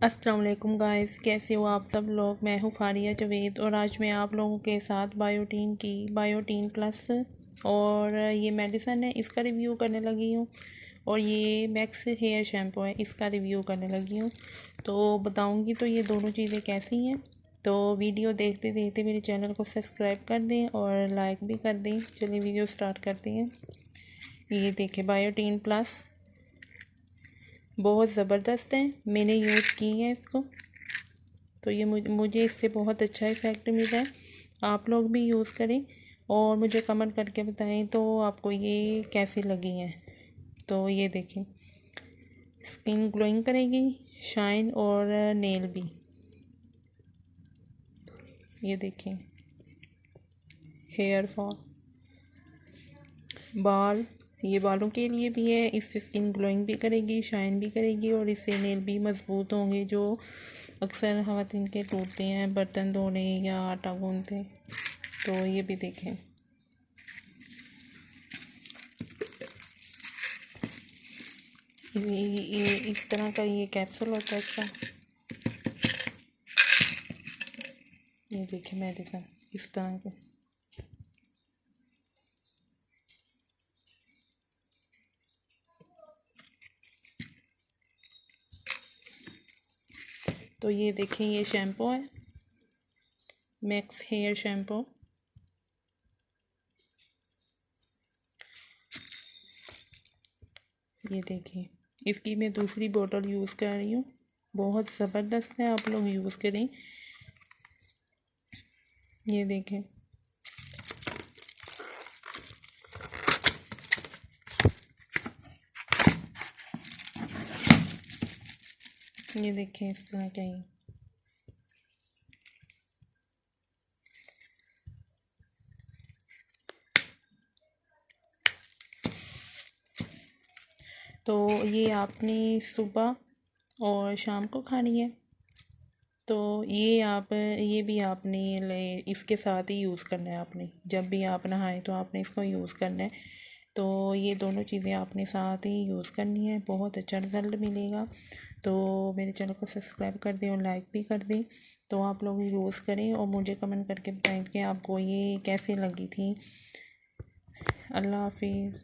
अस्सलाम वालेकुम गाइस, कैसे हो आप सब लोग। मैं हूँ फारिया जवेद और आज मैं आप लोगों के साथ बायोटीन प्लस और ये मेडिसन है, इसका रिव्यू करने लगी हूँ। और ये मैक्स हेयर शैम्पू है, इसका रिव्यू करने लगी हूँ। तो बताऊँगी तो ये दोनों चीज़ें कैसी हैं। तो वीडियो देखते देखते मेरे चैनल को सब्सक्राइब कर दें और लाइक भी कर दें। चलिए वीडियो स्टार्ट करते हैं। ये देखें बायोटीन प्लस बहुत ज़बरदस्त है, मैंने यूज़ की है इसको। तो ये मुझे इससे बहुत अच्छा इफ़ेक्ट मिला है। आप लोग भी यूज़ करें और मुझे कमेंट करके बताएं तो आपको ये कैसी लगी हैं। तो ये देखें, स्किन ग्लोइंग करेगी, शाइन और नेल भी। ये देखें, हेयर फॉल, बाल, ये बालों के लिए भी है। इससे स्किन ग्लोइंग भी करेगी, शाइन भी करेगी और इससे नेल भी मज़बूत होंगे जो अक्सर ख़वातीन के टूटते हैं बर्तन धोने या आटा गूंदते। तो ये भी देखें, ये इस तरह का ये कैप्सूल होता है इसका। ये देखें मेडिसन इस तरह के। तो ये देखें, ये शैम्पू है, मैक्स हेयर शैम्पू। ये देखिए, इसकी मैं दूसरी बोतल यूज़ कर रही हूँ, बहुत ज़बरदस्त है, आप लोग यूज़ करें। ये देखें, ये देखें इस तरह का ही। तो ये आपने सुबह और शाम को खानी है। तो ये भी आपने इसके साथ ही यूज़ करना है। आपने जब भी आप नहाएं तो आपने इसको यूज़ करना है। तो ये दोनों चीज़ें आपने साथ ही यूज़ करनी है, बहुत अच्छा रिज़ल्ट मिलेगा। तो मेरे चैनल को सब्सक्राइब कर दें और लाइक भी कर दें। तो आप लोग यूज़ करें और मुझे कमेंट करके बताएं कि आपको ये कैसी लगी थी। अल्लाह हाफिज़।